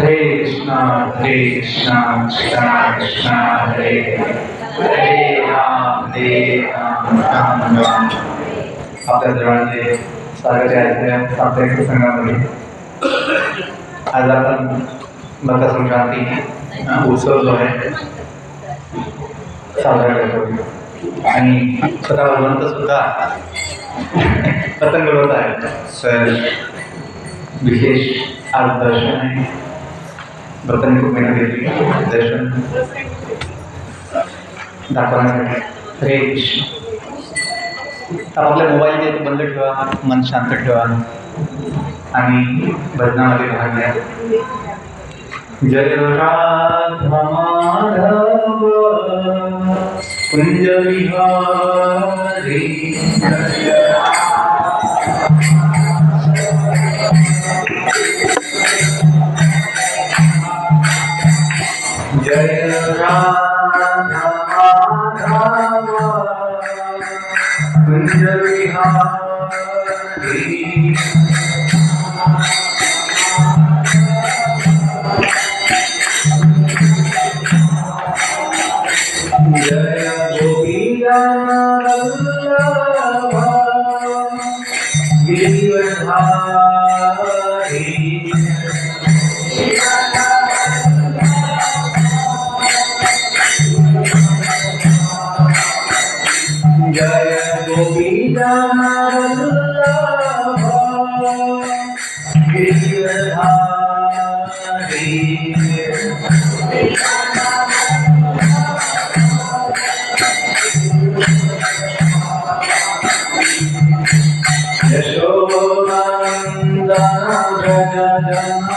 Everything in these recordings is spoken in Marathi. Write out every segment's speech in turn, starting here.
हरे कृष्णा कृष्णा कृष्णा हरे हरे राम राम राम। आपल्या सर्वांचे स्वागत आहे आपल्या प्रसंगामध्ये। आज आपण मकर संक्रांती उत्सव जो आहे साजरा करतो आणि स्वतः भगवंत सुद्धा पतंग उडवत आहे। तर विशेष आज दर्शन आहे, भक्तांनी खूप मेहनत घेतली दर्शन दाखवण्यासाठी। हरे कृष्ण। आपल्या मोबाईल ते बंद ठेवा, मन शांत ठेवा आणि भजनामध्ये भाग घ्या। जय राधा माधव कुंज विहारी जय राधा माधव कुंज विहारी जय गोपीजन वल्लभ गिरिवरधारी जय गोपीजन वल्लभ गिरिवरधारी यशोनंदन व्रज जनरंजन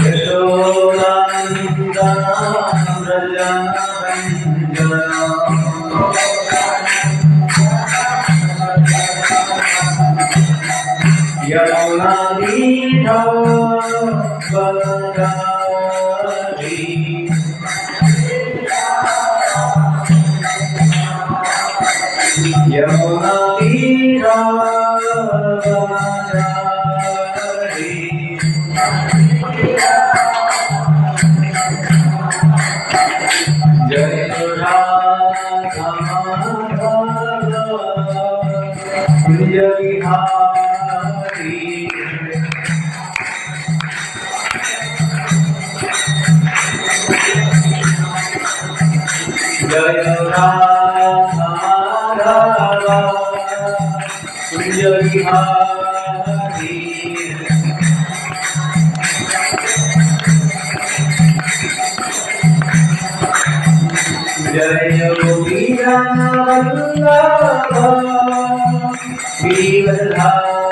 यशोनंदन व्रज जनरंजन यमुना तीर बलधारी यमुना तीर बलधारी जय राधा माधव कुंज विहारी जय राधा माधव कुंज विहारी जय गोपीजन वल्लभ गिरिवरधारी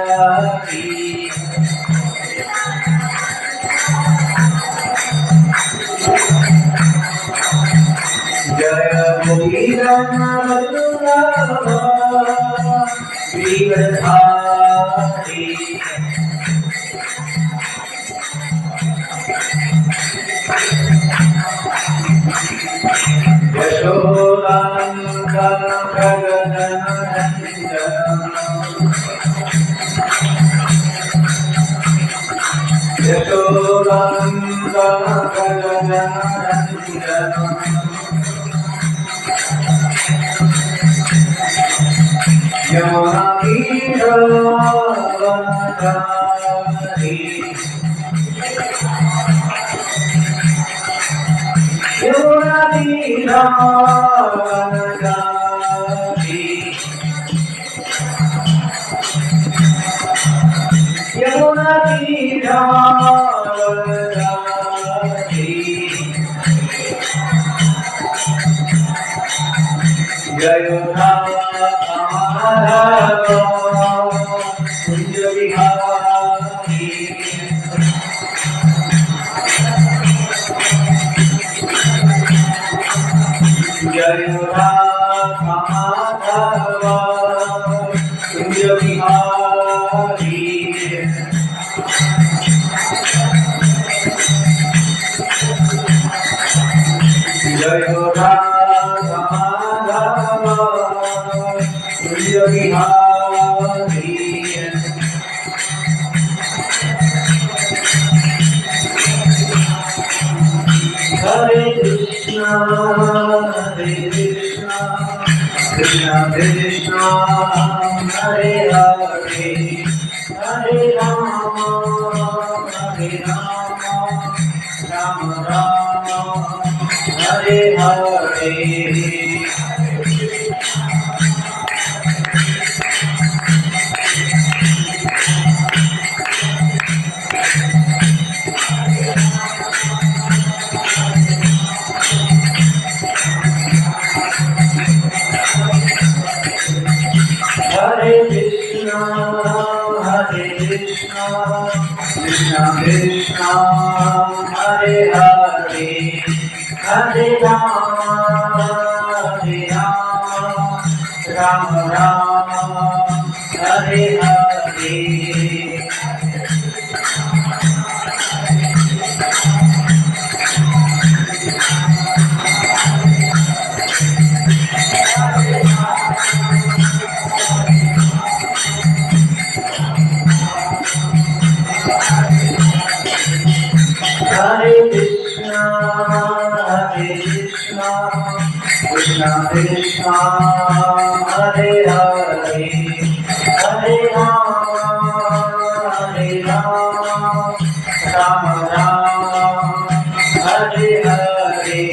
जय गोपीजन वल्लभ गिरिवरधारी यशोनंदन व्रज जनरंजन यशोनंदन व्रज जनरंजन यमुना तीर बलधारी यमुना तीर बलधारी यमुना तीर बलधारी जय राधा माधव कुंज विहारी जय राधा माधव कुंज विहारी जय राधा माधव कुंज Vihari Hare Krishna, Krishna Krishna, Hare Hare, Hare Rama, Hare Rama, Rama Rama, Hare Hare. Hare Krishna, Krishna Krishna, Hare Hare, Hare Rama, Rama Rama, Hare Hare. Hare Krishna, Krishna Krishna, Hare Hare, Hare Rama, Rama Rama, Hare Hare.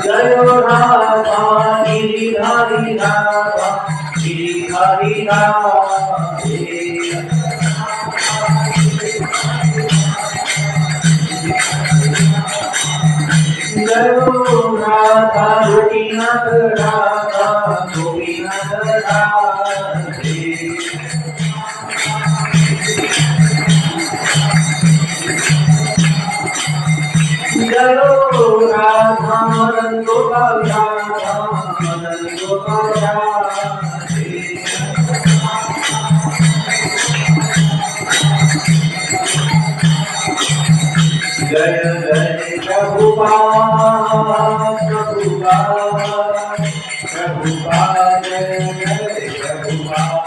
Jayo Radha, Giridhari Radha, Giridhari Radha. Jayo Radha, Gopinath Radha, Gopinath Radha. Jayo Radha, Madan Gopal Radha, Madan Gopal Radha. Jai Jai Prabhupada, Prabhupada, Prabhupada, Jai Jai Prabhupada.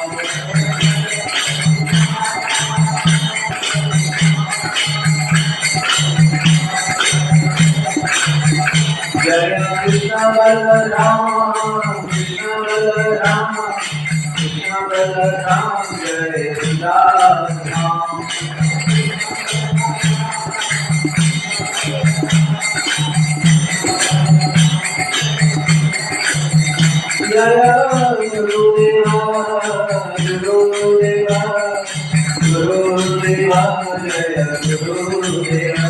Jai Krishna Balaram, Krishna Balaram, Krishna Balaram, Jai Balaram. Jaya Gurudeva, Gurudeva, Gurudeva, Jaya Gurudeva.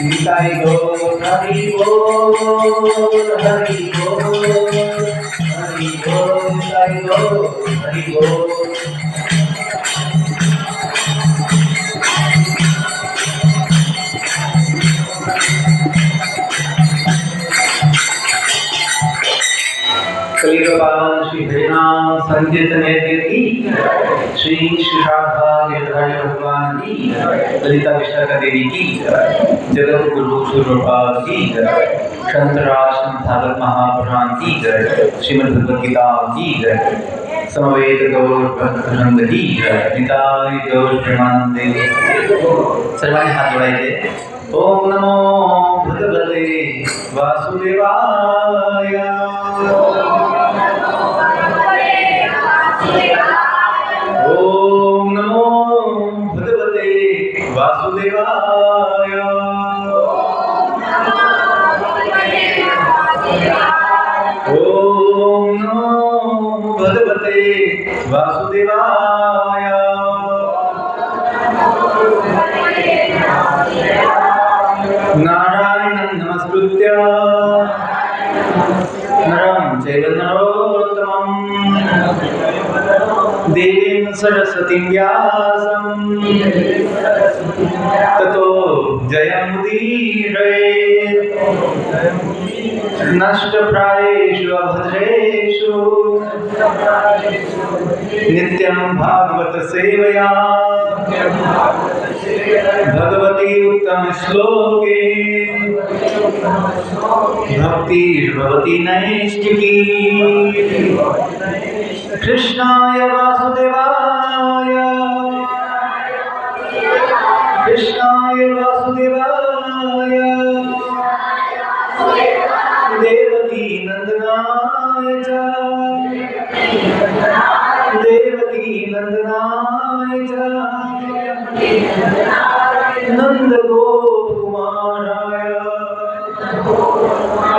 Nitai Gaur, Hari Bol, Hari Bol, Hari Bol, Nitai Gaur, Hari Bol. कलियुगपावन Shri हरिनाम संकीर्तन यज्ञ की श्री शिशाखा गिरधारी भगवान की ललिता विशाखा देवी की जगत गुरु स्वरूपाल की शंतराज संस्थापक महापुराण की श्रीमद् भगवद गीता की समवेत गौर भक्तवृंद की निताय गौर प्रेमानंदे। सर्वांनी हात जोडायचे। ओम नमो भगवते वासुदेवाय। ओम नमो भगवते वासुदेवाय। ओम नमो भगवते वासुदेवाय। नारायणं नमस्कृत्य नरं चैव नरोत्तमं देवीं सरस्वतीं व्यासं ततो जयमुदीरयेत्। नष्टप्रायेषु अभद्रेषु नित्यं भागवत सेवया भगवती उत्तम श्लोके भक्तिर्भवति नैष्टिकी। कृष्णाय वासुदेवाय कृष्णाय वासुदेवाय देवकी नंदनाय च देवकी नंदनाय च नंद गोपकुमाराय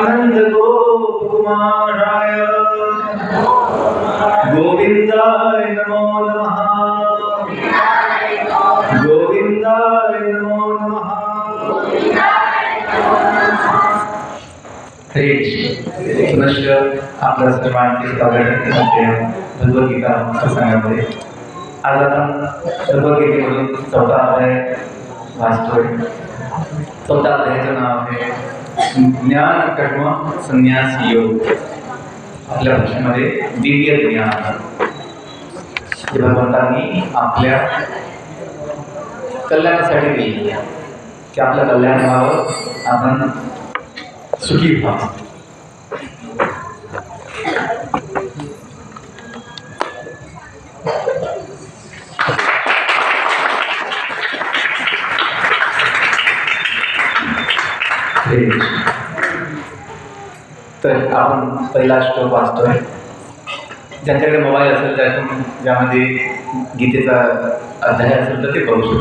नंद गोपकुमाराय गोविंदाय नमो नमः गोविंदाय नमो नमः। हरे पुनश्च आपल्या सर्वांचे स्वागत भगवद्गीता प्रसंगामध्ये। आज आपण भगवद्गीतेमधून 4था अध्याय वाचतोय। 4था अध्यायाचं नाव आहे ज्ञान कर्म संन्यास योग। आपल्या भाषेमध्ये दिव्य ज्ञान, जे भगवंतांनी आपल्या कल्याणासाठी दिले की आपलं कल्याण व्हावं, आपण सुखी व्हावं। तर आपण पहिला श्लोक वाचतोय। ज्यांच्याकडे मोबाईल असेल त्यातून ज्यामध्ये गीतेचा अध्याय असेल तर ते बघू शकतो,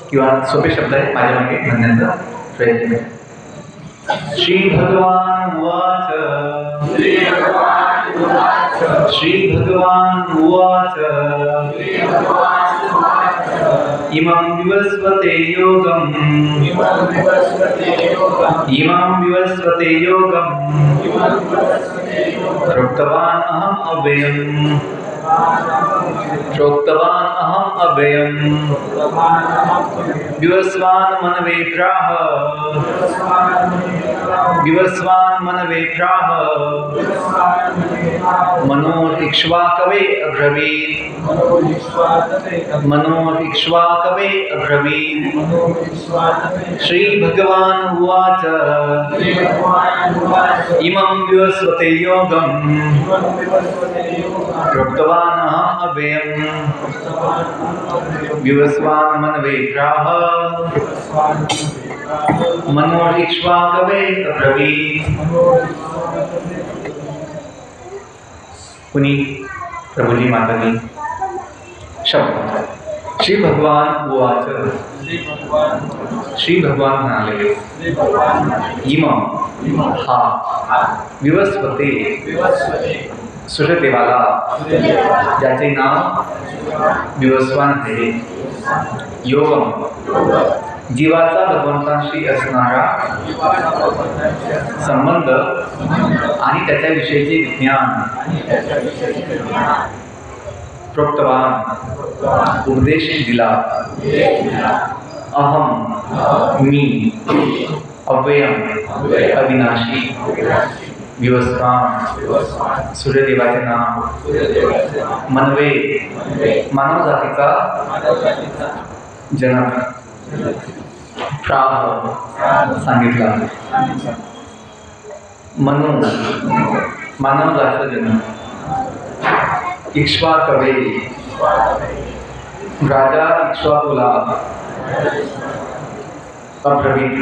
किंवा सोपे शब्द आहेत माझ्या मागे म्हणण्याचा प्रयत्न करा। श्री भगवान उवाच श्री भगवान उवाच इमं विवस्वते योगम् इमं विवस्वते योगम् प्रोक्तवान् अहम् अव्ययम् विवस्वान् मनवे प्राह मनोरिक्ष्वाकवे अब्रवीत् श्री भगवान उवाच इमं विवस्वते योगम् प्रोक्तवान् अहम् अव्ययम् विवस्वान् मनवे प्राह मनोरिक्ष्वाकवे अब्रवीत्। पुनी प्रभुजी माताजी शब्द श्री भगवान उवाच। श्री भगवान म्हणाले इमं हा विवस्वते सूर्यदेवाला, ज्याचे नाव विवस्वान आहे, योगम जीवाचा भगवंतांशी असणारा संबंध आणि त्याच्याविषयीचे ज्ञान प्रोक्तवान उपदेश दिला। अहम मी अव्ययम अविनाशी विवस्वान सूर्यदेवाचे नाम मनवे मानव जातीचा जनक प्राह सांगितला। मनु मानव जातीचा जनक इक्ष्वाकवे राजा इक्ष्वाकुला अब्रवीत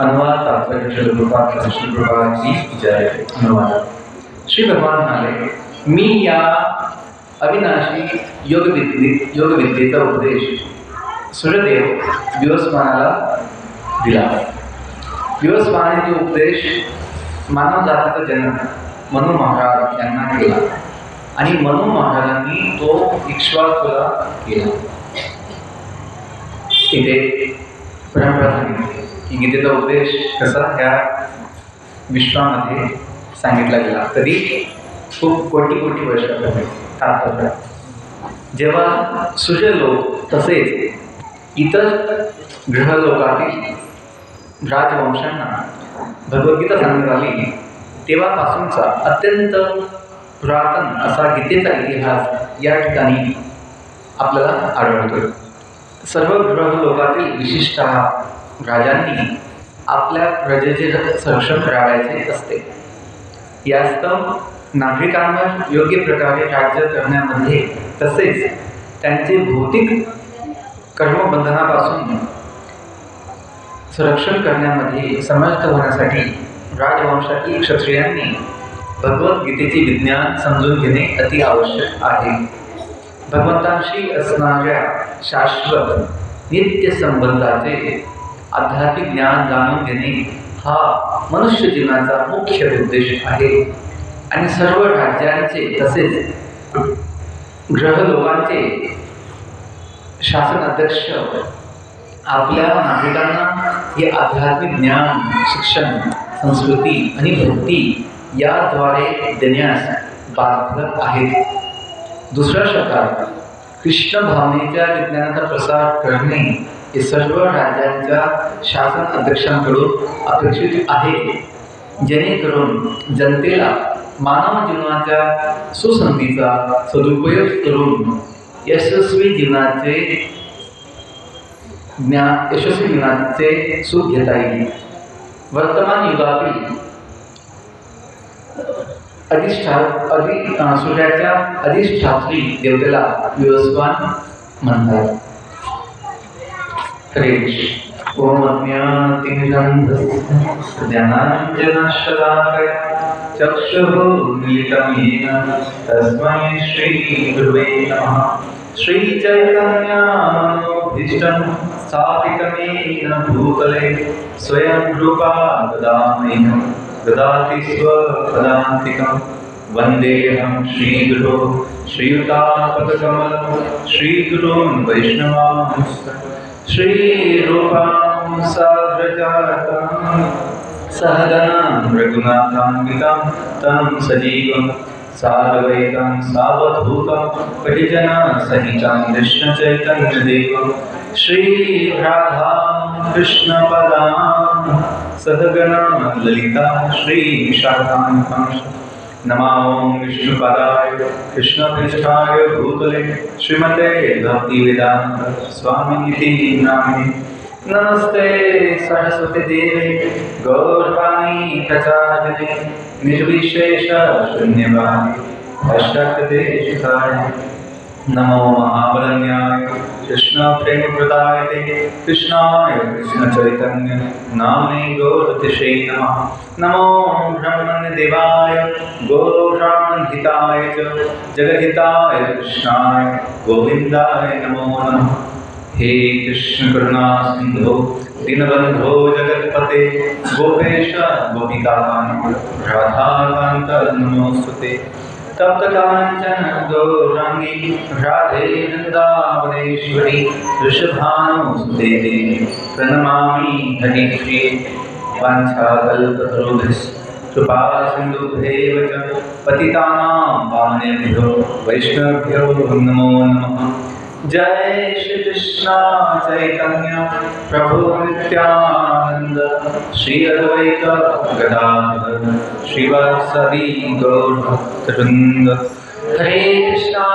अनुवाद तात्पर्य श्रीप्रभाची जय। अनुवाद श्री भगवान म्हणाले मी या अविनाशी योगविद्येचा उपदेश सूर्यदेव विवस्वानाला दिला। विवस्वानाने जो उपदेश मानव जातीचा जनक मनु महाराज यांना केला आणि मनु महाराजांनी तो इक्ष्वाकुला केला। इथे परंपरा सांगितली की गीतेचा उपदेश कसा ह्या विश्वामध्ये सांगितला गेला। कधी खूप कोटी कोटी वर्षापूर्वी तात्पर्य जेव्हा सूर्यलोक तसेच इतर ग्रहलोकातील राजवंशांना भगवद्गीता सांगण्यात आली तेव्हापासूनचा अत्यंत पुरातन असा गीतेचा इतिहास या ठिकाणी आपल्याला आढळतो. सर्व ग्रहलोकातील विशिष्ट राजांनी आपल्या प्रजेचे संरक्षण करायचे असते. यास्तव नागरिकांवर योग्य प्रकारे राज्य करण्यामध्ये तसेच त्यांचे भौतिक कर्मबंधनापासून संरक्षण करण्यामध्ये समर्थ होण्यासाठी राजवंशातील क्षत्रियांनी भगवद्गीतेचे विज्ञान समजून घेणे अति आवश्यक आहे. भगवंतांशी असणाऱ्या शाश्वत नित्य संबंधाचे आध्यात्मिक ज्ञान जाणून घेणे हा मनुष्य जीवनाचा मुख्य उद्देश आहे. आणि सर्व राज्यांचे तसेच ग्रहलोकांचे शासन अध्यक्ष आपल्या नागरिकांना हे आध्यात्मिक ज्ञान, शिक्षण, संस्कृती आणि भक्ती याद्वारे देण्यास बाध्य आहेत. दुसऱ्या शब्दात कृष्ण भावनेच्या विज्ञानाचा प्रसार करणे हे सर्व राज्यांच्या शासन अध्यक्षांकडून अपेक्षित आहे, जेणेकरून जनतेला मानव जीवनाच्या सुसंधीचा सदुपयोग करून यशस्वी जीवनाचे सुख घेता येईल. वर्तमान युगातील सूर्याच्या अधिष्ठात्री देवतेला विवस्वान म्हणतात. ओम अज्ञानतिमिरन्धस्य ज्ञानाञ्जनशलाकया चक्षुरुन्मीलितं येन तस्मै श्रीगुरुवे नमः. श्रीचैतन्यमनोभीष्टं स्थापितं येन भूतले स्वयं रूपा ददामह्यं ददाति स्वपदान्तिकं. वन्देऽहं श्रीगुरो श्रीयुतापदकमलं श्रीगुरून् वैष्णवांश्च श्रीरूपां साग्रजातं सहगणं रघुनाथान्वितं तं सजीवं साद्वैतं सावधूतं परिजनसहितं कृष्णचैतन्यदेवं श्रीराधां कृष्णपदां सहगणं ललिता श्रीविशाखान्वितांश्च. नमो विष्णुपदाय कृष्णपृष्ठाय भूतले श्रीमते भक्तिवेदांत स्वामिनिति नामिने. नमस्ते सरस्वती देवे गौरवाणी प्रचारिणे निर्विशेष शून्यवादी अष्टदेशिकाय. नमो महाबलन्याय कृष्ण प्रेम प्रदायते कृष्णाय कृष्ण चैतन्य नामने गौरतिशे नमः. नमो ब्रह्मण्य देवाय गोब्राह्मणहिताय च जगद्हिताय कृष्णाय गोविंदाय नमो नमः. हे कृष्ण करुणा सिंधो दीनबंधो जगत्पते गोपेश गोपिकाकांत राधाकांत नमोस्तुते. तप्त कांचन गौरांगी राधे वृंदावनेश्वरी वृषभानुसुते देवी प्रणमामि हरिप्रिये. वाञ्छाकल्पतरुभ्यश्च कृपा सिन्धुभ्येव च पतितानां पावनेभ्यो वैष्णवेभ्यो नमो नमः. जय श्री कृष्ण चैतन्य प्रभु नित्यानंद श्री अद्वैत गदाधर श्रीवासदि गौर भक्तवृंद. हरे कृष्णा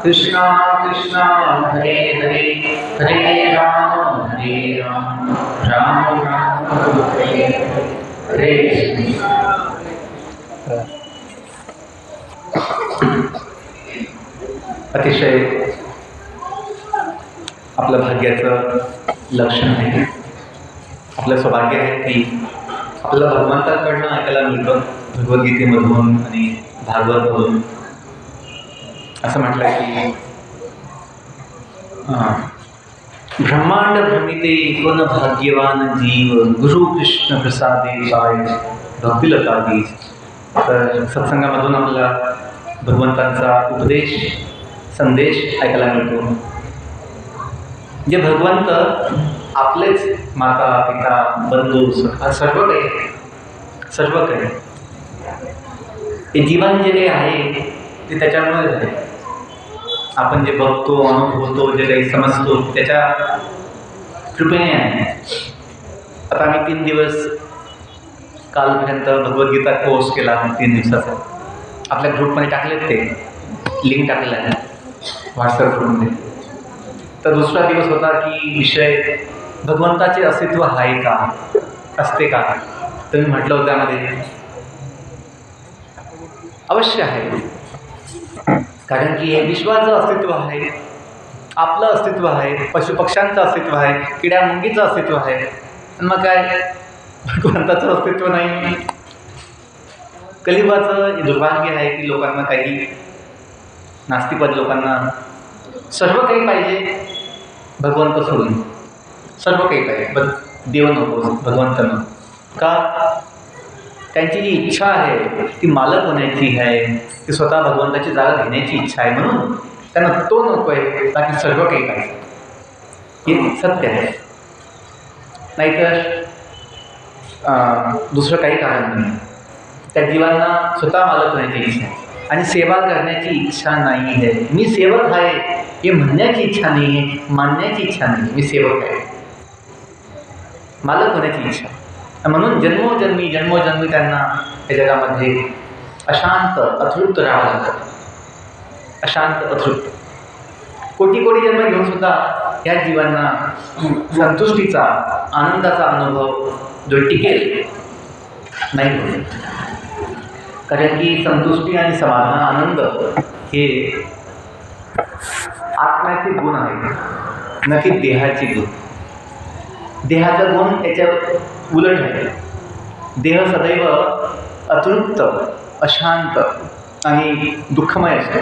कृष्णा कृष्णा हरे हरे हरे राम राम राम हरे कृष्ण. अतिशय आपलं भाग्याचं लक्षण आहे, आपलं सौभाग्य आहे की आपल्याला भगवंताकडनं ऐकायला मिळतं भगवद्गीतेमधून आणि भागवतमधून. असं म्हटलं की ब्रह्मांड भ्रमिते कोण भाग्यवान जीव गुरु कृष्ण प्रसादे पाय भक्तिलता बीज. तर सत्संगामधून आपल्याला भगवंतांचा उपदेश संदेश ऐकायला मिळतो. जे भगवंत आपलेच माता पिता बंधू सर्व काही हे जीवन जे काही आहे ते त्याच्यामुळे आहे. आपण जे बघतो, अनुभवतो, जे काही समजतो त्याच्या कृपेने आहे. आता आम्ही 3 दिवस कालपर्यंत भगवद्गीता कोर्स केला 3 दिवसाचा. आपल्या ग्रुपमध्ये टाकलेत, ते लिंक टाकलेलं आहे व्हॉट्सअप ग्रुपमध्ये. तर दुसरा दिवस होता की विषय भगवंताचे अस्तित्व आहे का, असते का. तर मी म्हटलं होतं त्यामध्ये अवश्य आहे. कारण की हे विश्वाचं अस्तित्व आहे, आपलं अस्तित्व आहे, पशुपक्ष्यांचं अस्तित्व आहे, किड्या मुंगीचं अस्तित्व आहे. मग काय भगवंताचं अस्तित्व नाही. कलियुगाचं दुर्भाग्य आहे की लोकांना काही नास्तिकवादी लोकांना सर्व काही पाहिजे भगवंत सोडून. सर्व काही पाहिजे, पण देव नको, भगवंत नको. का? त्यांची जी इच्छा आहे ती मालक होण्याची आहे, ती स्वतः भगवंताची जागा घेण्याची इच्छा आहे, म्हणून त्यांना तो नको आहे, बाकी सर्व काही पाहिजे. हे सत्य आहे. नाहीतर दुसरं काही कारण नाही. त्या जीवांना स्वतः मालक होण्याची इच्छा आहे आणि सेवा करण्याची इच्छा नाही आहे. मी सेवक आहे हे म्हणण्याची इच्छा नाही आहे, मानण्याची इच्छा नाही. मी सेवक आहे, मालक होण्याची इच्छा. म्हणून जन्मोजन्मी त्यांना या जगामध्ये अशांत अतृप्त राहावं लागतं. अशांत अतृप्त कोटी कोटी जन्म घेऊन सुद्धा या जीवांना संतुष्टीचा, आनंदाचा अनुभव जो टिकेल नाही होत. कारण की संतुष्टी आणि समाधान, आनंद हे आत्म्याचे गुण आहेत, न की देहाचे गुण. देहाचा गुण त्याच्या उलट आहे. देह सदैव अतृप्त, अशांत आणि दुःखमय असतो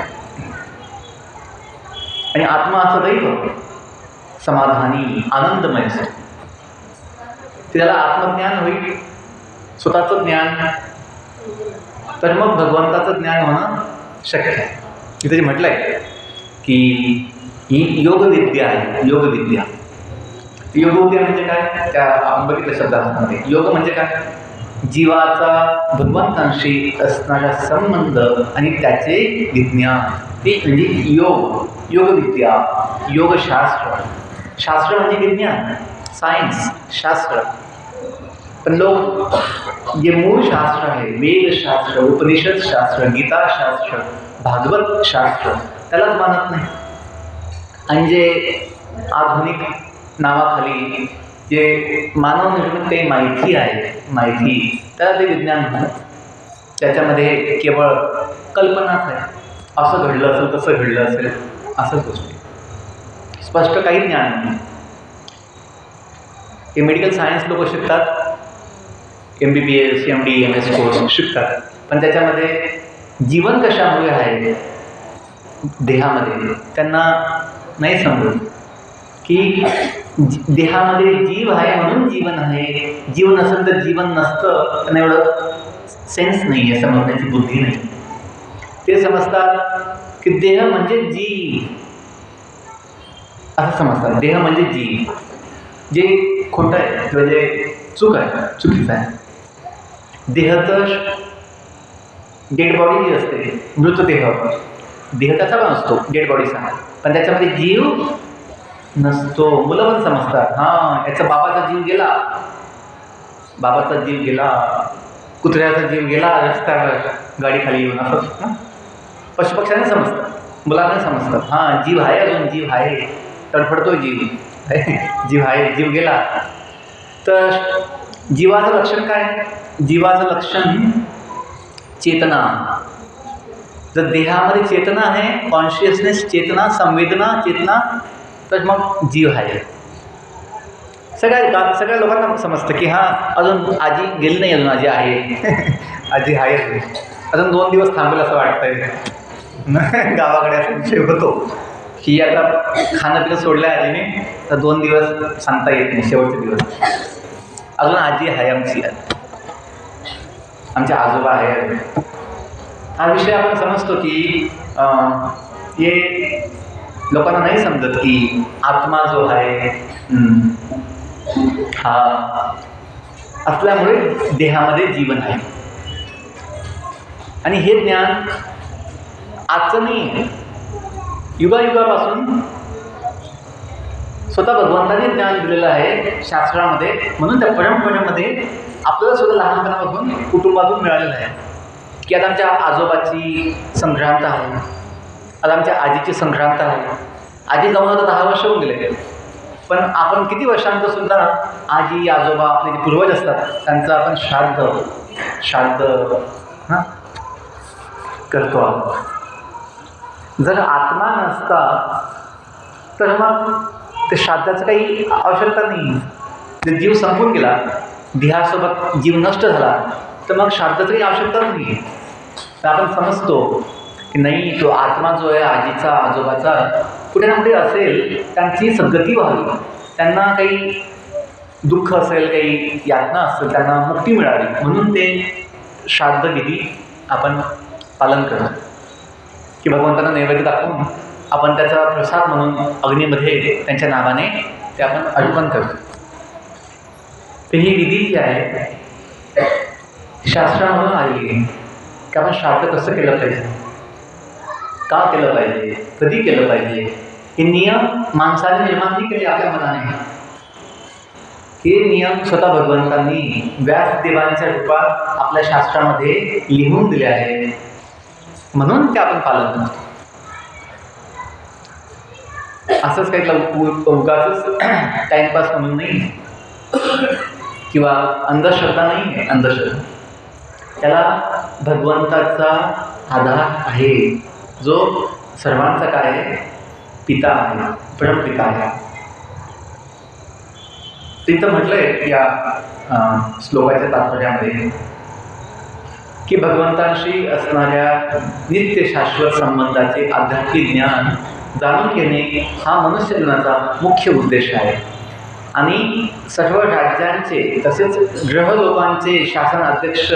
आणि आत्मा सदैव समाधानी, आनंदमय असतो. त्याला आत्मज्ञान होईल, स्वतःचं ज्ञान, तर मग भगवंताचं ज्ञान होणं शक्य आहे. तिथे म्हटलं आहे की ही योगविद्या आहे. योगविद्या म्हणजे काय? त्या आपण बघितलं शब्दामध्ये. योग म्हणजे काय? जीवाचा भगवंतांशी असणारा संबंध आणि त्याचे विज्ञान, ते म्हणजे योग. योगविद्या, योगशास्त्र. शास्त्र म्हणजे विज्ञान, सायन्स, शास्त्र. पण लोक जे मूळ शास्त्र आहे, वेदशास्त्र, उपनिषद शास्त्र, गीताशास्त्र, भागवत शास्त्र, त्यालाच मानत नाही. आणि जे आधुनिक नावाखाली जे मानव निर्मित काही माहिती आहे, माहिती, त्याला ते विज्ञान म्हणतात. त्याच्यामध्ये केवळ कल्पनाच आहे. असं घडलं असेल, तसं घडलं असेल, असंच गोष्टी. स्पष्ट काही ज्ञान नाही. हे मेडिकल सायन्स लोक शिकतात, MBBS, MD, MS कोर्स शिकतात, पण त्याच्यामध्ये जीवन कशामुळे आहे देहामध्ये त्यांना नाही समजत की देहामध्ये जीव आहे म्हणून जीवन आहे. जीव नसेल तर जीवन नसतं, त्यांना एवढं सेन्स नाही आहे, समजण्याची बुद्धी नाही. ते समजतात की देह म्हणजे जीव, असं समजतात. देह म्हणजे जीव, जे खोटं आहे किंवा जे चूक आहे, चुकीचं आहे. देह तर डेड बॉडी जी असते, मृतदेह, देह त्याचा पण असतो डेड बॉडीचा, पण त्याच्यामध्ये जीव नसतो. मुलं पण समजतात, हां याचा बाबाचा जीव गेला, बाबाचा जीव गेला, कुत्र्याचा जीव गेला रस्त्यावर गाडी खाली येऊन, असं पशुपक्ष्यांना समजतात, मुलांना समजतात. हां जीव आहे, अजून जीव आहे, तडफडतो जीव, जीव आहे, जीव गेला. तर जीवाचं लक्षण काय? जीवाचं लक्षण चेतना. जर देहामध्ये चेतना आहे, कॉन्शियसनेस, चेतना, संवेदना, चेतना, तर मग जीव आहे. सगळ्या लोकांना समजतं की हां अजून आजी गेली नाही, अजून आजी आहे, आजी आहे, अजून 2 दिवस थांबेल असं वाटतंय. गावाकडे असं विषय होतो की आता खाणं पिणं सोडलं आहे आजीने, तर 2 दिवस सांगता येत नाही, शेवटचे दिवस. अजून आजी आहे आमची, आमचे आजोबा आहे. हा विषय आपण समजतो की हे लोकांना नाही समजत की आत्मा जो आहे हा असल्यामुळे देहामध्ये जीवन आहे. आणि हे ज्ञान आजचं नाही आहे, युगायुगापासून स्वतः भगवंताने ज्ञान दिलेलं आहे शास्त्रामध्ये. म्हणून त्या परंपरेमध्ये आपल्याला सुद्धा लहानपणापासून कुटुंबातून मिळालेलं आहे की आता आमच्या आजोबाची संक्रांत आहे, आता आमच्या आजीची संक्रांत आहे. आजी जाऊन आता 10 वर्ष होऊन गेले, पण आपण किती वर्षांत सुद्धा आजी आजोबा आपले जे पूर्वज असतात त्यांचं आपण श्राद्ध हां करतो आहोत. जर आत्मा नसता तर मग ते श्राद्धाचं काही आवश्यकता नाही. जर जीव संपून गेला, देहासोबत जीव नष्ट झाला तर मग श्राद्धाची काही आवश्यकता नाही. तर आपण समजतो की नाही, तो आत्मा जो आहे आजीचा आजोबाचा कुठे ना कुठे असेल, त्यांची सद्गती व्हावी, त्यांना काही दुःख असेल, काही यातना असेल, त्यांना मुक्ती मिळावी, म्हणून ते श्राद्ध विधी आपण पालन करतो. की भगवंतांना नैवेद्य दाखवून आपण त्याचा प्रसाद म्हणून अग्नीमध्ये त्यांच्या नावाने ते आपण अर्पण करतो. तर ही विधी जी आहे शास्त्रामधून आलेली आहे की आपण श्राद्ध कसं केलं पाहिजे, का केलं पाहिजे, कधी केलं पाहिजे. हे नियम माणसाने निर्माण नाही केले आपल्या मनाने. हे नियम स्वतः भगवंतांनी व्यासदेवांच्या रूपात आपल्या शास्त्रामध्ये लिहून दिले आहे, म्हणून ते आपण पालन करतो. असंच काही उगाच टाइमपास म्हणून नाही किंवा अंधश्रद्धा नाही आहे. अंधश्रद्धा त्याला भगवंताचा आधार आहे, जो सर्वांचा काय आहे, पिता आहे, परमपिता आहे. तिथं म्हटलंय या श्लोकाच्या तात्पर्यामध्ये की भगवंतांशी असणाऱ्या नित्य शाश्वत संबंधाचे आध्यात्मिक ज्ञान जाणून घेणे हा मनुष्य जीवनाचा मुख्य उद्देश आहे. आणि सर्व राज्यांचे तसेच ग्रहलोकांचे शासन अध्यक्ष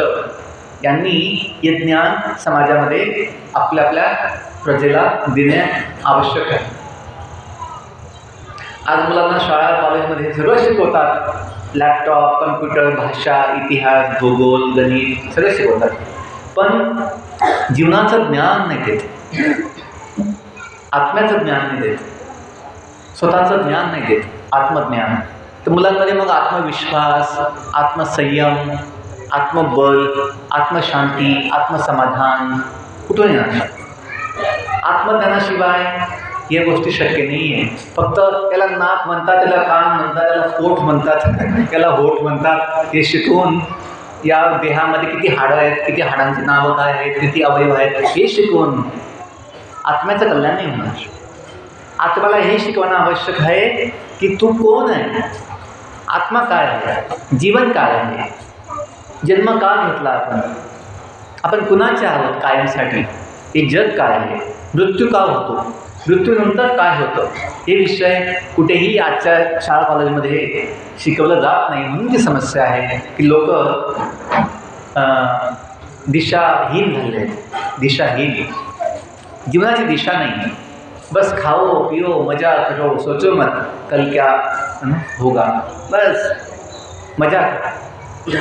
यांनी हे ज्ञान समाजामध्ये आपल्या आपल्या प्रजेला देणे आवश्यक आहे. आज मुलांना शाळा कॉलेजमध्ये सगळं शिकवतात, लॅपटॉप, कम्प्युटर, भाषा, इतिहास, भूगोल, गणित सगळं शिकवतात, पण जीवनाचं ज्ञान नाही देत, आत्म्याचं ज्ञान नाही देत, स्वतःचं ज्ञान नाही देत, आत्मज्ञान. तर मुलांमध्ये मग आत्मविश्वास, आत्मसंयम, आत्मबल, आत्मशांती, आत्मसमाधान कुठून येणार? आत्मज्ञानाशिवाय या गोष्टी शक्य नाही आहे. फक्त त्याला नाक म्हणतात, त्याला कान म्हणतात, त्याला पोट म्हणतात, त्याला होठ म्हणतात, हे शिकवून या देहामध्ये किती हाडं आहेत, किती हाडांची नावं काय आहेत, किती अवयव आहेत, हे शिकवून आत्म्याचं कल्याण नाही होणार. आत्म्याला हे शिकवणं आवश्यक आहे की तू कोण आहे, आत्मा काय आहे, जीवन काय आहे, जन्म का घेतला आपण कुणाचे आहोत कायमसाठी, हे जग काय आहे, मृत्यू का होतो, मृत्यूनंतर काय होतं, हे विषय कुठेही आजच्या शाळा कॉलेजमध्ये शिकवलं जात नाही. म्हणून ती समस्या आहे की लोक दिशाहीन झाले आहेत. दिशाहीन, जीवनाची दिशा नाही. बस खाओ पिओ मजा करो, सोचो मत कल क्या होगा, बस मजा,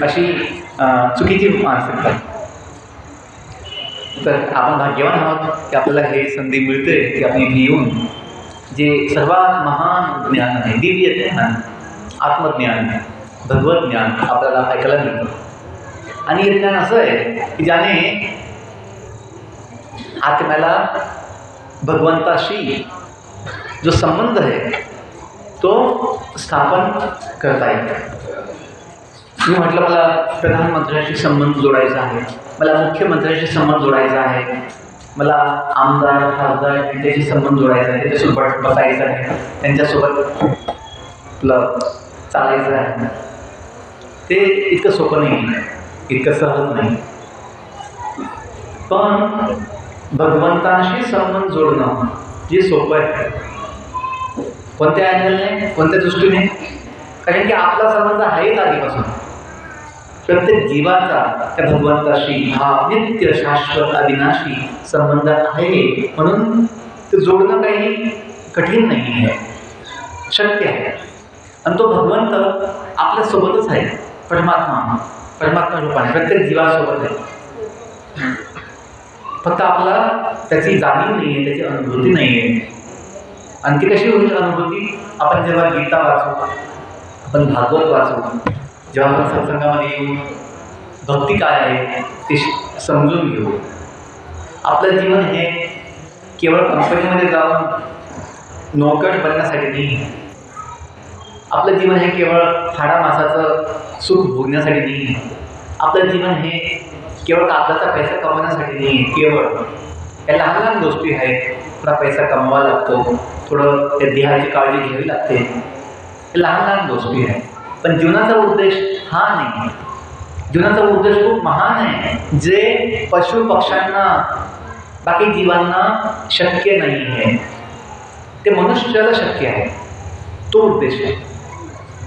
अशी चुकीची मानसिकता. तर आपण भाग्यवान आहोत की आपल्याला हे संधी मिळते की आपण इथे येऊन जे सर्वात महान ज्ञान आहे, दिव्य ज्ञान, आत्मज्ञान, भगवत ज्ञान आपल्याला ऐकायला मिळतं. आणि हे ज्ञान असं आहे की ज्याने आत्म्याला भगवंताशी जो संबंध आहे तो स्थापन करता येतो. मी म्हटलं मला प्रधानमंत्र्यांशी संबंध जोडायचा आहे, मला मुख्यमंत्र्यांशी संबंध जोडायचा आहे, मला आमदार खासदार यांच्याशी संबंध जोडायचा आहे, त्यांच्यासोबत बसायचं आहे, त्यांच्यासोबत आपलं चालायचं आहे. ते इतकं सोपं नाही, इतकं सहज नाही. पण भगवंतांशी संबंध जोडणं जे सोपं आहे. कोणत्या अँगलने, कोणत्या दृष्टीने? कारण की आपला संबंध आहेच आधीपासून. प्रत्येक जीवाचा त्या भगवंताशी हा नित्य शाश्वत अविनाशी संबंध आहे. म्हणून ते जोडणं काही कठीण नाही आहे, शक्य आहे. आणि तो भगवंत आपल्यासोबतच आहे. परमात्मा रूपाने प्रत्येक जीवासोबत आहे. फक्त आपला त्याची जाणीव नाही आहे, त्याची अनुभूती नाही आहे. आणि ती कशी होईल अनुभूती? आपण जेव्हा गीता वाचू, आपण भागवत वाचू, जेव्हा आपण सत्संगामध्ये येऊ, भक्ती काय आहे ते समजून घेऊ. आपलं जीवन हे केवळ कंपनीमध्ये जाऊन नोकर बनण्यासाठी नाही. आपलं जीवन हे केवळ हाडामासाचं सुख भोगण्यासाठी नाही. आपलं जीवन हे केवळ कागदाचा पैसा कमवण्यासाठी नाही. केवळ या लहान लहान गोष्टी आहेत. थोडा पैसा कमवावा लागतो, थोडं त्या देहाची काळजी घ्यावी लागते, हे लहान लहान गोष्टी आहेत. पण जीवनाचा उद्देश हा नाही. जीवनाचा उद्देश खूप महान आहे, जे पशु पक्ष्यांना, बाकी जीवांना शक्य नाही आहे, ते मनुष्याला शक्य आहे. तो उद्देश आहे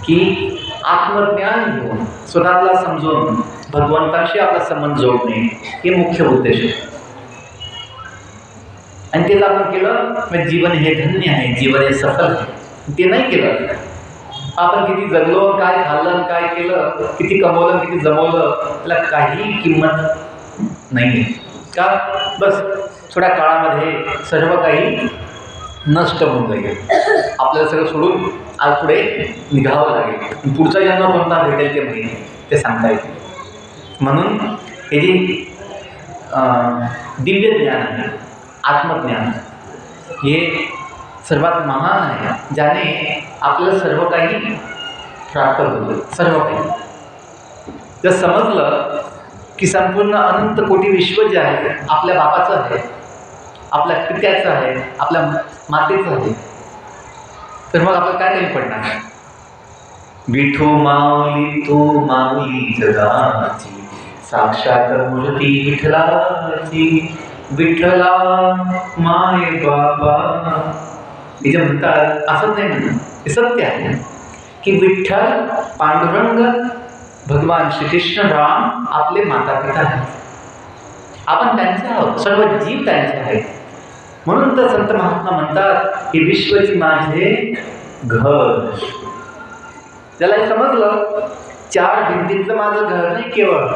की आत्मज्ञान घेऊन स्वतःला समजून भगवंताशी आपला संबंध जोडणे, हे मुख्य उद्देश आहे. आणि तेच आपण केलं म्हणजे जीवन हे धन्य आहे, जीवन हे सफल आहे. ते नाही केलं, आपण किती जगलो, काय खाल्लं, काय केलं, किती कमवलं, किती जमवलं, त्याला काही किंमत नाही. का? बस थोड्या काळामध्ये सर्व काही नष्ट होऊन जाईल. आपल्याला सगळं सोडून आज पुढे निघावं लागेल. पुढचा जन्म कोणता भेटेल ते माहिती, ते सांगता येते. म्हणून हे जी दिव्य ज्ञान आहे, आत्मज्ञान, हे सर्वात महान आहे, ज्याने आपल्याला सर्व काही प्राप्त होतं. सर्व काही जर समजलं की संपूर्ण अनंत कोटी विश्व जे आहे आपल्या बापाचं आहे, आपल्या पित्याचं आहे, आपल्या मातेचं आहे, तर मग आपल्याला काय कमी पडणार? विठू माऊली तू माऊली जगाची, साक्षात मूर्ती विठ्ठलाची, विठ्ठला माय बाबा. हे जे म्हणतात असंच नाही म्हणून, हे सत्य आहे की विठ्ठल, पांडुरंग, भगवान श्रीकृष्ण, राम आपले माता पिता आहेत. आपण त्यांचे आहोत, सर्व जीव त्यांचे आहेत. म्हणून तर संत महात्मा म्हणतात की विश्वची माझे घर. त्याला हे समजलं, चार भिंतींचं माझं घर नाही केवळ,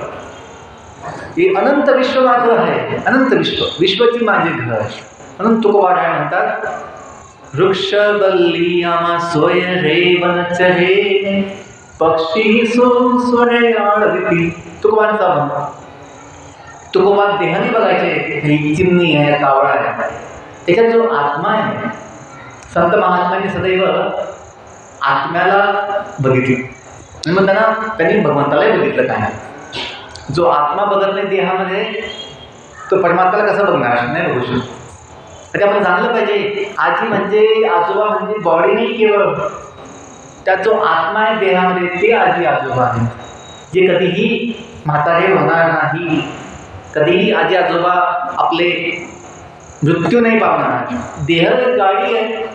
हे अनंत विश्व माझं आहे. अनंत विश्व, विश्वची माझे घर. म्हणून तुकोबा काय म्हणतात, वृक्ष बल्ली आमा सोय रे वनचरे, पक्षी सो स्वरे आळविती. तुकोबांचा म्हणतात. तुकोबा देहाने बघायचे, ही चिमणी आहे, कावळा आहे, त्याच्यात जो आत्मा आहे, संत महात्मांनी सदैव आत्म्याला बघितलं. मग त्यांनी भगवंतालाही बघितलं. काय जो आत्मा बघत नाही देहामध्ये, तो परमात्म्याला कसा बघणार? नाही बघू शकतो. तरी आपण जाणलं पाहिजे, आजी म्हणजे, आजोबा म्हणजे बॉडी नाही केवळ, त्यात जो आत्मा आहे देहामध्ये, ते आजी आजोबा आहे, जे कधीही म्हातारे होणार नाही. कधीही आजी आजोबा आपले मृत्यू नाही पावणार. देह एक गाडी आहे,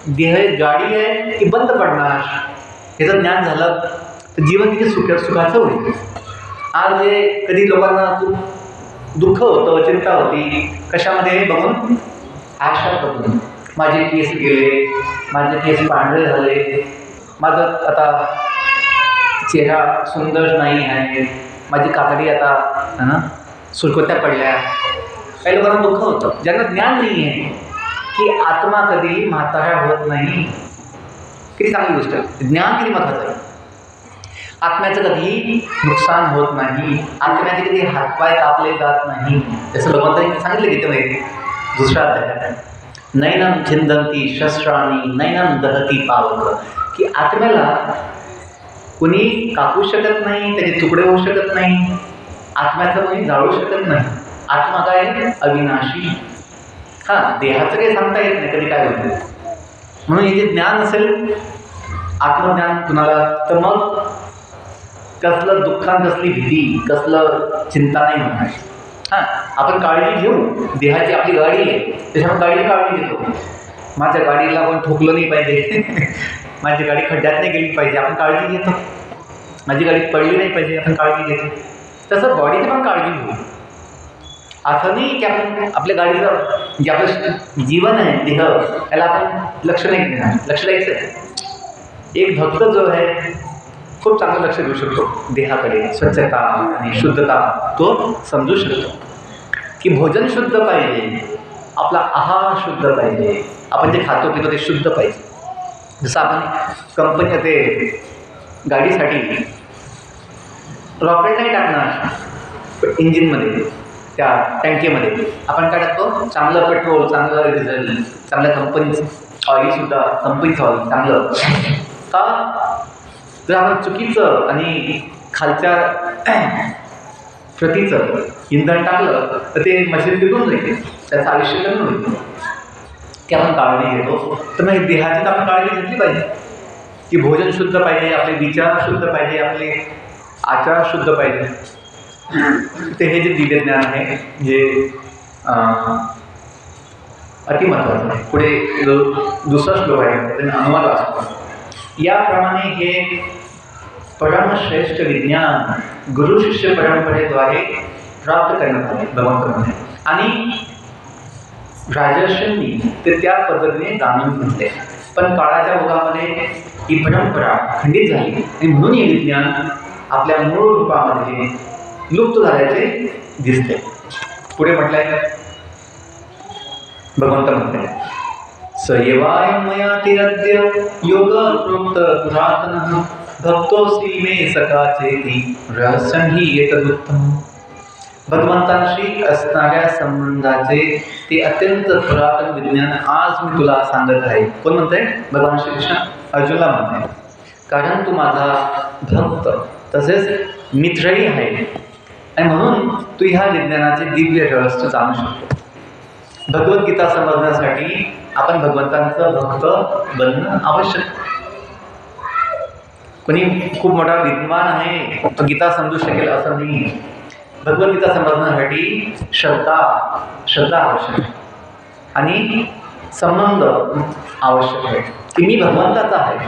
देह एक गाडी आहे, ती बंद पडणार. याचं ज्ञान झालं तर जीवन किती सुखाचं होईल. आज जे कधी लोकांना दुःख होतं, चिंता होती, कशामध्ये? बघून, आशात बघून. माझे केस गेले, माझे केस पांढरे झाले, माझं आता चेहरा सुंदर नाही आहे, माझी कातडी आता सुरकुत्या पडल्या. काही लोकांना दुःख होतं, ज्यांना ज्ञान नाही आहे की आत्मा कधी म्हातारा होत नाही. किती चांगली गोष्ट आहे. ज्ञान किती महत्त्वाचं आहे. आत्म्याचं कधी नुकसान होत नाही, आत्म्याचे कधी हातपाय कापले जात नाही. जसं भगवंतांनी सांगितलं गीतेमध्ये दुसऱ्या अध्यायात, नैनम छिंदंती शस्त्राणी नैनम दहती पावक, की आत्म्याला कुणी कापू शकत नाही, त्याचे तुकडे होऊ शकत नाही, आत्म्याचं कोणी जाळू शकत नाही. आत्मा काय? अविनाशी. हां, देहाचं काही सांगता येत नाही कधी काय होईल. म्हणून हे जे ज्ञान असेल, आत्मज्ञान कुणाला, तर मग कसलं दुःखान, कसली भीती, कसलं चिंता नाही होणार. हां, आपण काळजी घेऊ, देहाची आपली गाडी आहे, त्याच्यामुळे गाडीची काळजी घेतो. माझ्या गाडीला कोण ठोकलं नाही पाहिजे, माझी गाडी खड्ड्यात नाही गेली पाहिजे, आपण काळजी घेतो. माझी गाडी पडली नाही पाहिजे, आपण काळजी घेतो. तसं बॉडीची पण काळजी घेऊ. असं नाही की आपण आपल्या गाडीचं जे आपलं जीवन आहे, देह, त्याला आपण लक्ष नाही देणार. लक्ष द्यायचं आहे. एक भक्त जो आहे खूप चांगलं लक्ष देऊ शकतो देहाकडे, स्वच्छता आणि शुद्धता तो समजू शकतो. की भोजन शुद्ध पाहिजे, आपला आहार शुद्ध पाहिजे, आपण जे खातो पितो ते शुद्ध पाहिजे. जसं आपण कंपनी ते गाडीसाठी रॉकेट नाही टाकणार इंजिनमध्ये, त्या टँकीमध्ये आपण काय टाकतो, चांगलं पेट्रोल, चांगलं डिझेल, चांगल्या कंपनीचं ऑइलसुद्धा, कंपनीचं ऑइल चांगलं. का जर आपण चुकीचं आणि खालच्या प्रतीचं इंधन टाकलं तर ते मशीन बिघडून जाईल, त्याचं आयुष्य कमी होईल. की आपण काळजी घेतो, तर मग देहाची तर आपण काळजी घेतली पाहिजे की भोजन शुद्ध पाहिजे, आपले विचार शुद्ध पाहिजे, आपले आचार शुद्ध पाहिजे. ते हे जे दिव्य ज्ञान आहे जे अतिमहत्वाचं आहे. पुढे जो दुसरा श्लोक आहे त्याने अनुवाद असतो. याप्रमाणे हे परमश्रेष्ठ विज्ञान गुरु शिष्य परंपरेद्वारे प्राप्त करण्यात आले भगवंतांनी, आणि राजर्षींनी ते त्या पद्धतीने जाणून घेतले. पण काळाच्या ओघामध्ये ही परंपरा खंडित झाली आणि म्हणून हे विज्ञान आपल्या मूळ रूपामध्ये लुप्त झाल्याचे दिसते. पुढे म्हटलंय, भगवंत म्हणते, स एवायं मया ते अद्य योग प्रोक्त पुरातनः भक्तोऽसि मे सखा चेति रहस्यं हि एतदुत्तमम्. भगवंतांशी असणाऱ्या संबंधाचे ते अत्यंत पुरातन विज्ञान आज मी तुला सांगत आहे. कोण म्हणतंय? भगवान श्रीकृष्ण अर्जुनला म्हणते, कारण तू माझा भक्त तसेच मित्रही आहे आणि म्हणून तू ह्या विज्ञानाचे दिव्य रहस्य जाणू शकतो. भगवद्गीता समजण्यासाठी आपण भगवंतांचं भक्त बनणं आवश्यक. कोणी खूप मोठा विद्वान आहे तो गीता समजू शकेल असं नाही. भगवद्गीता समजण्यासाठी श्रद्धा आवश्यक आहे आणि संबंध आवश्यक आहे की मी भगवंताचा आहे.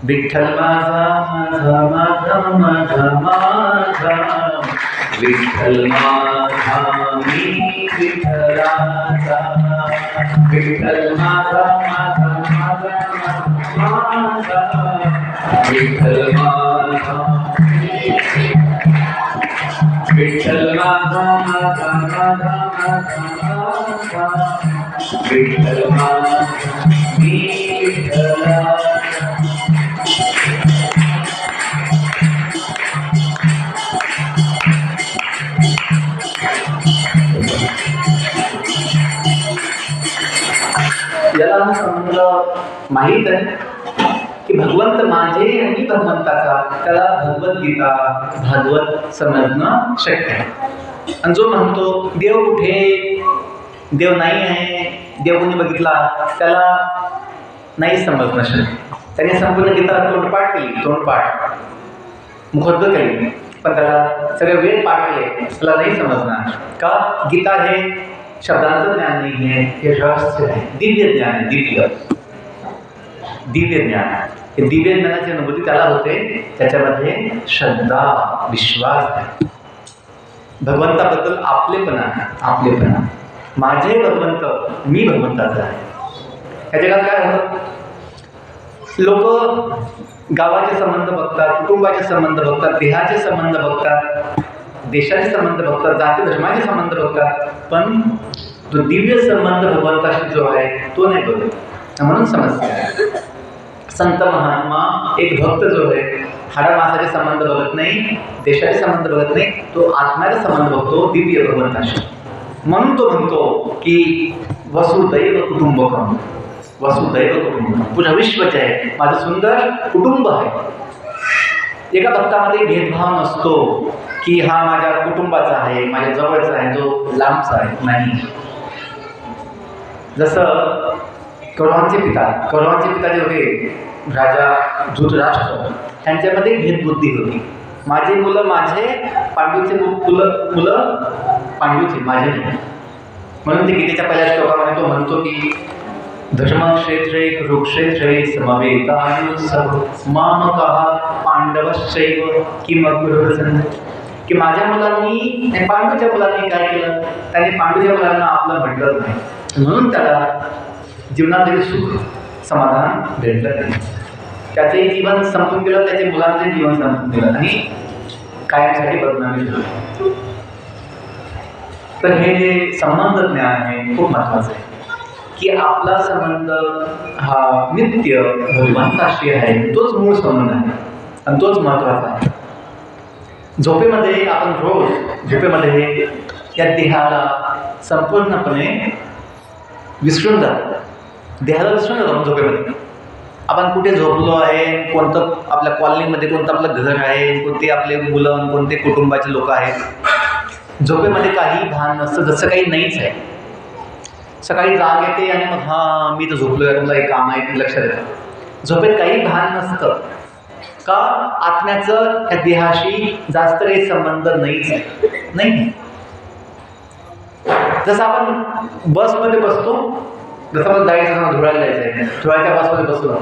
विठ्ठल माझा माझा माझा माझा माझा, विठ्ठल माझा मी विठ्ठलाचा, विठ्ठल माझा माझा माझा माझा, विठ्ठल माझा, विठ्ठल माझा माझा माझा माझा, विठ्ठल माझा मी विठ्ठलाचा. याला संबंध माहीत आहे की भगवंत माझे आणि भगवंताचा, त्याला भगवद्गीता भागवत समजणं शक्य आहे. आणि जो म्हणतो देव कुठे, देव नाही आहे, देव कोणी बघितला, त्याला नाही समजणं शक्य. त्याने संपूर्ण गीता तोंडपाठ केली, मुखोद्गत केली, पण त्याला सगळे वेद पाठ केले, त्याला नाही समजणार. का? गीता हे शब्दांचं ज्ञान नाही आहे, हे रहस्य आहे, दिव्य ज्ञान आहे. दिव्य ज्ञान, हे दिव्य ज्ञानाची अनुभूती त्याला होते, त्याच्यामध्ये श्रद्धा विश्वास आहे. भगवंताबद्दल आपलेपणा, माझे भगवंत मी भगवंताचा आहे. ह्या जगात काय होतं, लोक गावाचे संबंध बघतात, कुटुंबाचे संबंध बघतात, देहाचे संबंध बघतात, देशाचे संबंध बघतात, जाती धर्माचे संबंध बघतात, पण जो दिव्य संबंध भगवंताशी जो आहे तो नाही बघत. म्हणून समस्या आहे. संत महात्मा एक भक्त जो आहे हाडामासाचे संबंध बघत नाही, देशाचे संबंध बघत नाही, तो आत्म्याचा संबंध बघतो दिव्य भगवंताशी. म्हणून तो म्हणतो की वसुदैव कुटुंबकम, वसुदैव कुटुंबकम, पुढं विश्वच आहे, माझं सुंदर कुटुंब आहे. एका भक्तामध्ये भेदभाव नसतो की हा माझ्या कुटुंबाचा आहे, माझ्या जवळचा आहे, जो लांबचा आहे, नाही. जसं कौरवांचे पिता जे होते राजा धृतराष्ट्र, त्यांच्यामध्ये भेदबुद्धी होती. माझे मुलं माझे, पांडूचे मुलं पांडूचे, माझे नाही. म्हणून ते गीतेच्या पहिल्या श्लोकामध्ये तो म्हणतो की धर्मक्षेत्रे कुरुक्षेत्रे समवेतायुः मामकः पांडवश्चैव किम अकुर्वन्. की माझ्या मुलांनी आणि पांडूच्या मुलांनी काय केलं, त्यांनी पांडूच्या मुलांना आपलं म्हटलं नाही, म्हणून त्याला जीवनातील सुख समाधान भेटलं नाही. त्याचे जीवन संपून गेलं, त्याच्या मुलांचे जीवन संपून गेलं आणि कायमसाठी बदनामी झाली. तर हे जे संबंध ज्ञान आहे खूप महत्त्वाचं आहे की आपला संबंध हा नित्य भगवंताशी आहे, तोच मूळ संबंध आहे आणि तोच महत्त्वाचा आहे. झोपेमध्ये आपण रोज झोपेमध्ये या देहाला संपूर्णपणे विसरून जातो. देहाला विसरून जातो झोपेमध्ये. आपण कुठे झोपलो आहे, कोणतं आपल्या कॉलनीमध्ये कोणतं आपलं घर आहे, कोणते आपले मुलं, कोणते कुटुंबाचे लोक आहेत. झोपेमध्ये काही भान नसतं, जसं काही नाहीच आहे. सकाळी जाग येते आणि मग हां मी तर झोपलो आहे, मला एक काम आहे ते लक्षात येतं. झोपेत काही भान नसतं का आत्म्याचं त्या देहाशी जास्त काही संबंध नाहीच आहे. नाही, जसं आपण बसमध्ये बसतो, जसं मला जायचं धुळ्याला जायचं आहे, धुळ्याच्या बसमध्ये बसलो,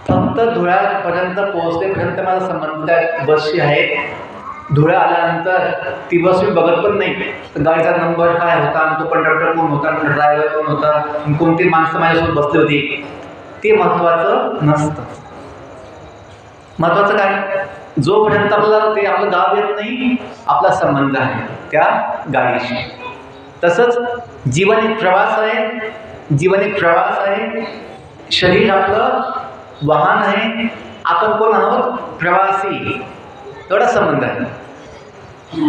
फक्त धुळ्यापर्यंत पोहोचतेपर्यंत माझा संबंध त्या बसशी आहे. धुळ्या आल्यानंतर ती बस मी बघत पण नाही, गाडीचा नंबर काय होता, आणि तो कंडक्टर कोण होता, ड्रायव्हर कोण होता, कोणती माणसं माझ्यासोबत बसली होती, ते महत्त्वाचं नसतं. महत्त्वाचं काय, जोपर्यंत आपल्याला ते आपलं गाव येत नाही, आपला संबंध आहे त्या गाडीशी. तसंच जीवन एक प्रवास आहे, जीवन एक प्रवास आहे. शरीर आपलं वाहन आहे, आपण कोण आहोत, प्रवासी. एवढा संबंध आहे.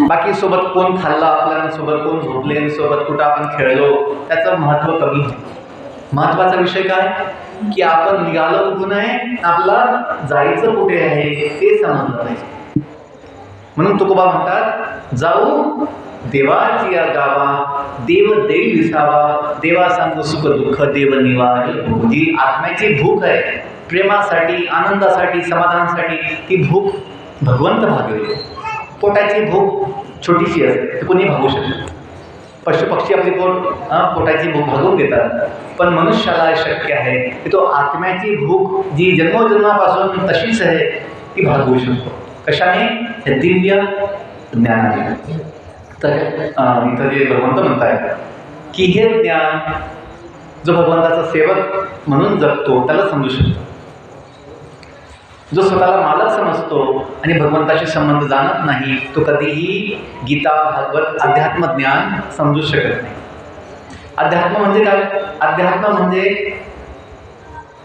बाकी सोबत कोण खाल्लं आपल्याला, सोबत कोण झोपले, सोबत कुठं आपण खेळलो, त्याचं महत्त्व कमी आहे. महत्त्वाचा विषय काय की आपण निघालो कुठून आहे, आपला जायचं कुठे आहे ते समजलं पाहिजे. म्हणून तुकोबा म्हणतात, जाऊ देवाची या गावा, देव देव विसावा, देवा सांगू सुख दुःख देव निवार. जी आत्म्याची भूक आहे, प्रेमासाठी, आनंदासाठी, समाधानासाठी, ती भूक भगवंत भागवते. पोटाची भूक छोटीशी असते, ती कोणी भागू शकते. पशुपक्षी आपली पोटाची भूक भागवून देतात, पण मनुष्याला शक्य आहे की तो आत्म्याची भूक जी जन्मोजन्मापासून तशीच आहे ती भागवू शकतो. कशाने, हे दिव्य ज्ञानाने. तर इथं जे भगवंत म्हणतायत की हे ज्ञान जो भगवंताचा सेवक म्हणून जगतो त्याला समजू शकतो. जो स्वतःला मालक समजतो आणि भगवंताशी संबंध जाणत नाही, तो कधीही गीता, भागवत, अध्यात्म ज्ञान समजू शकत नाही. अध्यात्म म्हणजे काय, अध्यात्म म्हणजे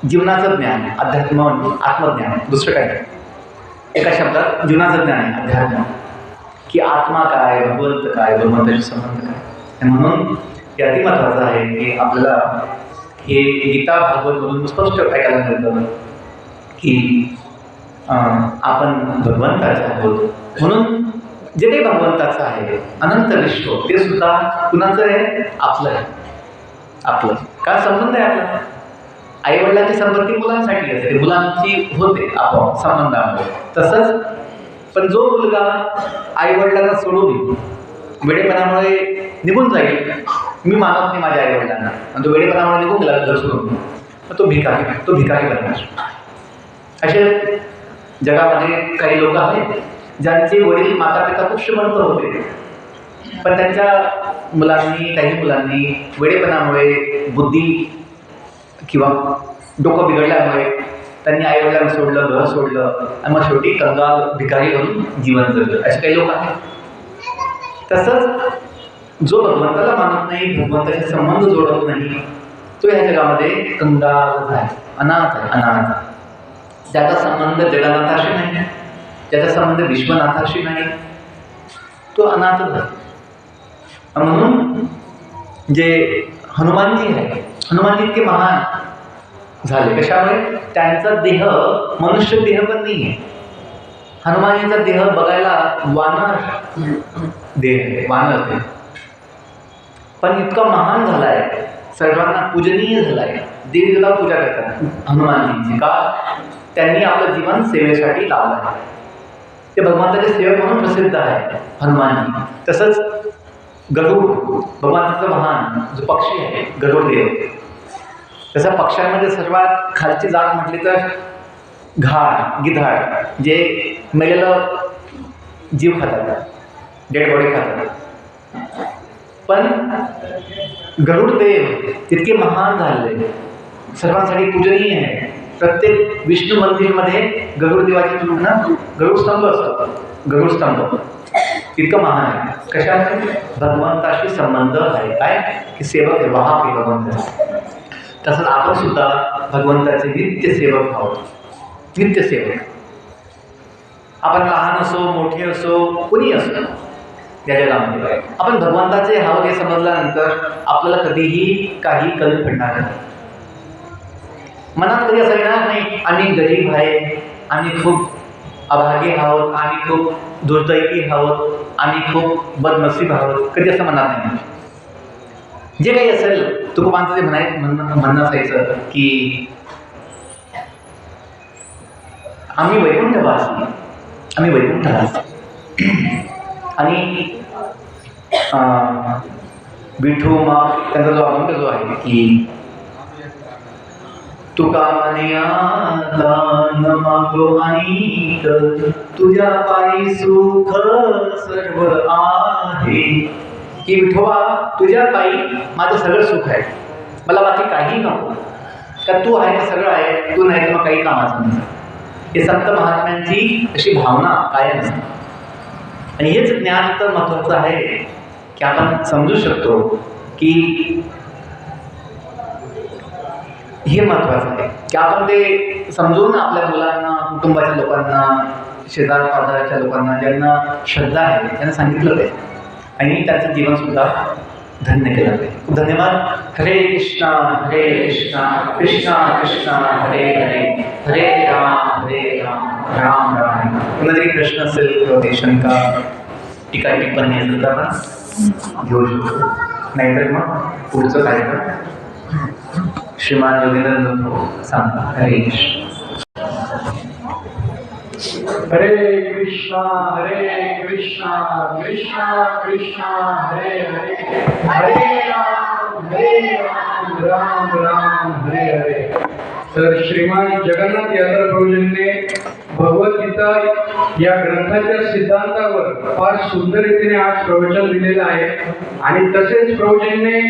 जीवनाचं ज्ञान. अध्यात्म आत्मज्ञान, दुसरं काय नाही. एका शब्दात जीवनाचं ज्ञान आहे अध्यात्म. की आत्मा काय, भगवंत काय, भगवंताशी संबंध काय. आणि म्हणून हे अति महत्त्वाचं आहे की आपल्याला हे गीता भागवतमधून स्पष्ट ऐकायला मिळतं की आपण भगवंताचे आहोत. म्हणून जे काही भगवंताचं आहे अनंत विश्व, ते सुद्धा कुणाचं आहे, आपलं आहे. आपलं काय संबंध आहे आपला. आईवडिलांची संपत्ती मुलांसाठी असते, मुलांची होते आपोआप संबंधामुळे. तसंच पण जो मुलगा आईवडिलांना सोडून वेडेपणामुळे निघून जाईल, मी मानत नाही माझ्या आईवडिलांना, आणि तो वेडेपणामुळे निघून गेला घर सोडून, तो भिकारी बनणार. असे जगामध्ये काही लोक आहेत ज्यांचे वडील माता पिता खूप श्रीमंत होते, पण त्यांच्या मुलांनी, काही मुलांनी वेडेपणामुळे, बुद्धी किंवा डोकं बिघडल्यामुळे त्यांनी आईवडिलांना सोडलं, घर सोडलं, आणि मग शेवटी कंगाल भिकारी बनून जीवन जगलं. असे काही लोक आहेत. तसंच जो भगवंताला मानत नाही, भगवंताशी संबंध जोडत नाही, तो ह्या जगामध्ये कंगाल आहे, अनाथ आहे, अनाथ. ज्याचा संबंध जगन्नाथाशी नाही, ज्याचा संबंध विश्वनाथाशी नाही, तो अनाथच आहे. म्हणून जे हनुमानजी आहे, हनुमानजी इतके महान झाले कशामुळे, त्यांचा देह मनुष्य देह पण नाही आहे. हनुमानजीचा देह बघायला वानर देह आहे, वानर देह, पण इतका महान झाला आहे, सर्वांना पूजनीय झाला आहे. देवदेवता पूजा करतात हनुमानजींची. का, त्यांनी आपलं जीवन सेवेसाठी लावलं आहे. ते भगवंताचे सेवक म्हणून प्रसिद्ध आहे हनुमानजी. तसंच गरुड, भगवंताचं वाहन जो पक्षी आहे गरुड देव. तसं पक्ष्यांमध्ये सर्वात खालची जात म्हटली तर घाड, गिधाड, जे मेलेलं जीव खातात, डेड बॉडी खातात. पण गरुड देव तितके महान झालेले, सर्वांसाठी पूजनीय आहे. प्रत्येक विष्णू मंदिरमध्ये गरुड देवाची गरुड स्तंभ असतो, गरुड स्तंभ. इतकं महान आहे. कशामुळे? भगवंताशी संबंध आहे. काय की सेवक आहे, वाहक आहे भगवंताचा. तसंच आपण सुद्धा भगवंताचे नित्य सेवक आहोत. नित्य सेवक. आपण लहान असो, मोठे असो, कुणी असो या जगामध्ये आपण भगवंताचे आहोत हे समजल्यानंतर आपल्याला कधीही काही कमी पडणार नाही. मनात कधी असं येणार नाही आम्ही गरीब आहे, आम्ही खूप अभागे आहोत, आम्ही खूप दुर्दैवी आहोत, आम्ही खूप बदनसीब आहोत. कधी असं म्हणणार नाही. जे काही असेल तुकोबांचं जे म्हणणं असायचं की आम्ही वैकुंठवासी, आम्ही वैकुंठवासी. आणि विठू मग त्यांचा जो अभंग जो आहे की तुका म्हणया दान मागो अनिक, तुझ्या पायी सुख सर्व आहे. की विठोबा तुझ्या पायी माझं सगळं सुख आहे, मला बाकी काही नको. का तू आहे तर सगळं आहे, तू नाही तर मग काही कामाचं नाही. हे संत महात्म्यांची अशी भावना कायम असते. आणि हेच ज्ञान तर महत्त्वाचं आहे की आपण समजू शकतो की हे महत्त्वाचं आहे की आपण ते समजून आपल्या मुलांना, कुटुंबाच्या लोकांना, शेजार पाजारच्या लोकांना ज्यांना श्रद्धा आहे त्यांना सांगितलं पाहिजे आणि त्यांचं जीवनसुद्धा धन्य केलं पाहिजे. खूप धन्यवाद. हरे कृष्णा कृष्णा कृष्णा हरे हरे, हरे राम राम राम. पुन्हा जरी प्रश्न असेल किंवा काही शंका, टीका टिप्पणी असेल तर आपण घेऊ शकतो. नाहीतर मग पुढचं कार्यक्रम श्रीमान योगेंद्र सांगता. हरे कृष्ण. हरे कृष्णा कृष्णा कृष्णा हरे हरे, हरे राम राम राम हरे हरे. तर श्रीमान जगन्नाथ यात्रा प्रभूजींनी भगवद्गीता या ग्रंथाच्या सिद्धांतावर फार सुंदर रीतीने आज प्रवचन दिलेलं आहे. आणि तसेच प्रभूजींनी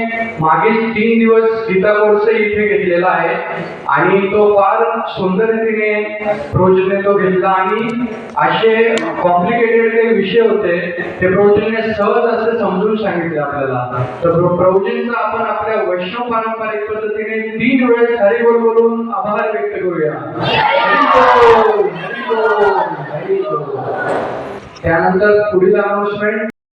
मागील 3 दिवस गीता कोर्स इथे घेतलेला आहे आणि तो फार सुंदर रीतीने प्रभूजींनी तो घेतला. आणि असे कॉम्प्लिकेटेड काही विषय होते ते प्रभूजींनी सहज असे समजून सांगितले आपल्याला. तर प्रभूजींचा आपण आपल्या वैष्णव पारंपरिक पद्धतीने 3 वेळेस हरी बोल बोलून आभार व्यक्त करूया. हरी बोल, हरी बोल, हरी बोल. त्यानंतर पुढील अनाउन्समेंट